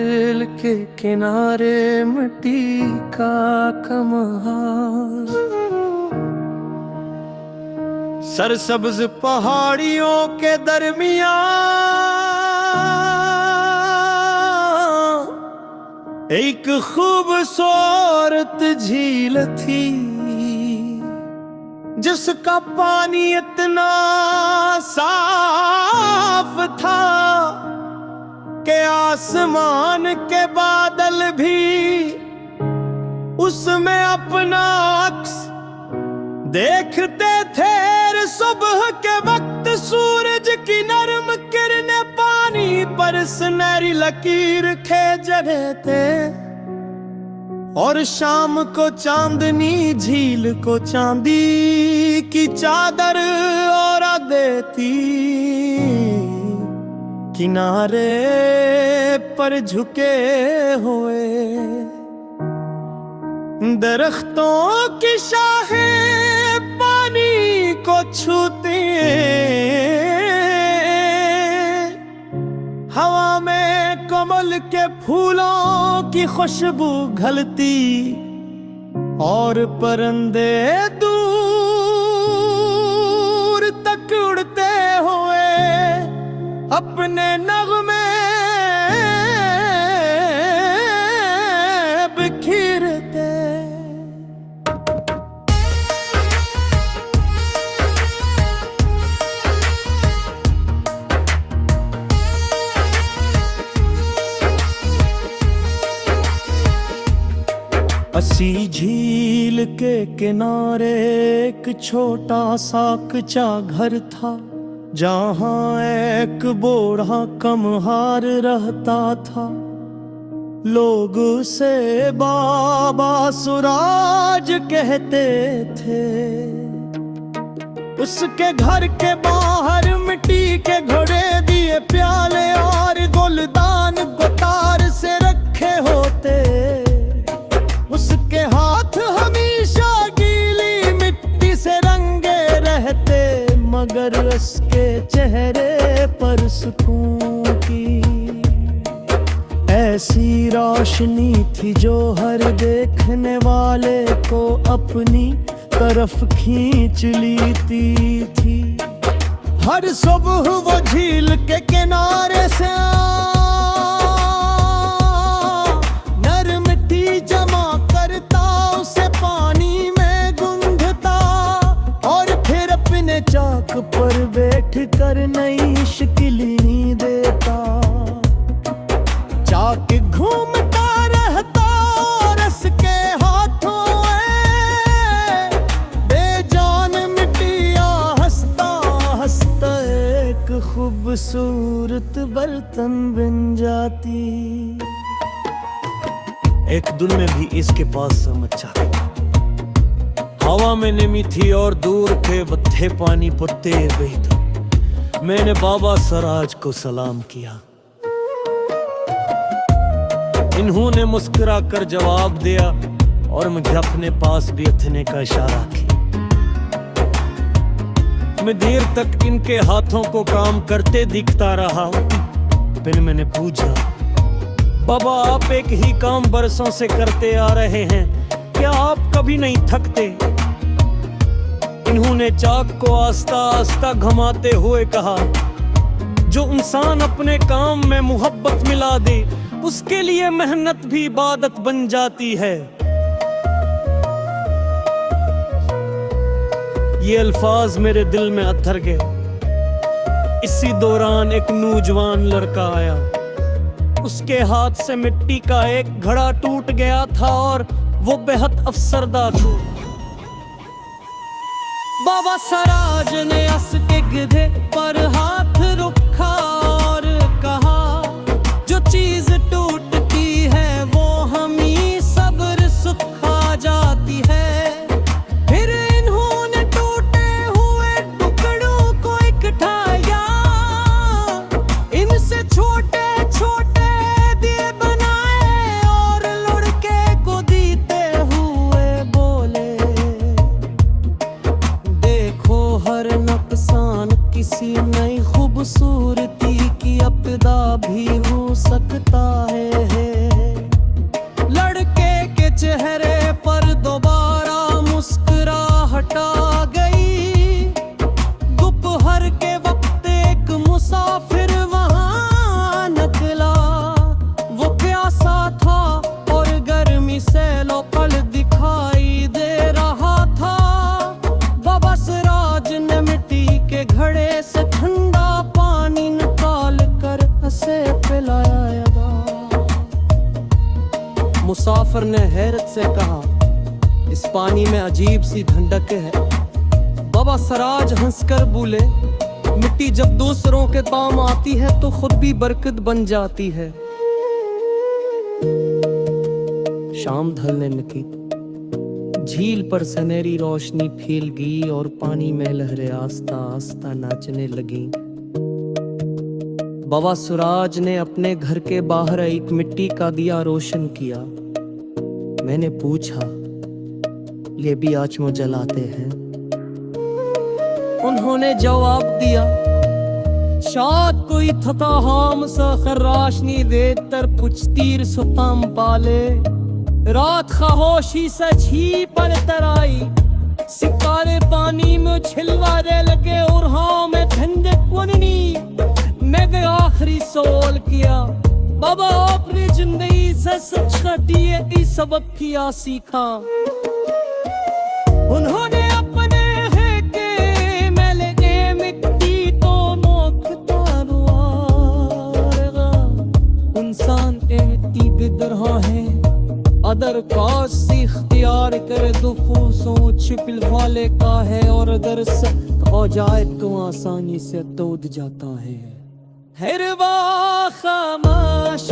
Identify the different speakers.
Speaker 1: झील के किनारे मिट्टी का कमहार, सरसब्ज पहाड़ियों के दरमियान एक खूबसूरत झील थी, जिसका पानी इतना साफ था कि आसमान के बादल भी उसमें अपना अक्स देखते थे। सुबह के वक्त सूरज की नरम किरणें पानी पर सुनहरी लकीर खींच रहे थे, और शाम को चांदनी झील को चांदी की चादर ओढ़ा देती। किनारे पर झुके हुए दरख्तों की शाखें पानी को छूती, हवा में कमल के फूलों की खुशबू घलती, और परिंदे दूर तक उड़ते हुए अपने नगमे बिखेरते। अस्सी झील के किनारे एक छोटा सा कच्चा घर था, जहाँ एक बूढ़ा कमहार रहता था। लोग उसे बाबा सुराज कहते थे। उसके घर के बाहर मिट्टी के घड़े, दिए प्याले और गुलदान गोतार से रखे होते। उसके हाथ हमेशा गीली मिट्टी से रंगे रहते, मगर उसके चेहरे पर सुकून की ऐसी रोशनी थी जो हर देखने वाले को अपनी तरफ खींच लेती थी। हर सुबह वो झील के किनारे से नरम मिट्टी जमा करता, उसे पानी में गूंथता, और फिर अपने चाक पर बैठ कर नई शिकली देता। चाक घूमता रहता और उसके हाथों बेजान मिट्टियाँ हंसता हंसता एक खूबसूरत बर्तन बन जाती। एक दिन में भी इसके पास समझा, हवा में नमी थी और दूर के बत्थे पानी पर तैर रही थी। मैंने बाबा सराज को सलाम किया। इन्होंने मुस्कुरा कर जवाब दिया और मुझे अपने पास बैठने का इशारा किया। मैं देर तक इनके हाथों को काम करते दिखता रहा। फिर मैंने पूछा, बाबा आप एक ही काम बरसों से करते आ रहे हैं, क्या आप कभी नहीं थकते? इन्होंने चाक को आस्ता आस्ता घुमाते हुए कहा, जो इंसान अपने काम में मोहब्बत मिला दे, उसके लिए मेहनत भी इबादत बन जाती है। ये अल्फाज मेरे दिल में अथर गए। इसी दौरान एक नौजवान लड़का आया। उसके हाथ से मिट्टी का एक घड़ा टूट गया था और वो बेहद अफसरदा था। बाबा सराज ने हंस के गधे पर हाथ रखा और कहा, जो चीज टूटती है वो हमी सब्र सुखा जाती है। फिर इन्होंने टूटे हुए टुकड़ों को इकट्ठाया, इनसे छोटे छोटे दिए बनाए और लड़के को देते हुए बोले, देखो हर नुकसान किसी नई खूबसूरती मुसाफिर ने हैरत से कहा, इस पानी में अजीब सी ठंडक है। बाबा सराज हंसकर बोले, मिट्टी जब दूसरों के काम आती है तो खुद भी बरकत बन जाती है। शाम ढलने लगी, झील पर सुनहरी रोशनी फैल गई और पानी में लहरें आस्ता आस्ता नाचने लगी। बाबा सूरज ने अपने घर के बाहर एक मिट्टी का दिया रोशन किया। मैंने पूछा, ये भी आज मुझे जलाते हैं? उन्होंने जवाब दिया, शायद कोई थता हम सखर रोशनी देतर पुछतीर सुतम पाले। रात खामोशी से छी पर तराई, सितारे पानी में छिलवा दे लगे और हाँ मैं ठंडक बननी। मैं आखिरी सवाल किया, बाबा अपनी जिंदगी से सच खटिए इस सबक किया सीखा? उन्होंने अपने है के मैले के मिट्टी तो नोखता रुआरेगा। इंसान ए मिट्टी बेदरहा है, अदर काश से इख्तियार करे दुखों सोच पिल वाले का है, और अगर सख्त हो जाए तो आसानी से तोड़ जाता है। हर खामोश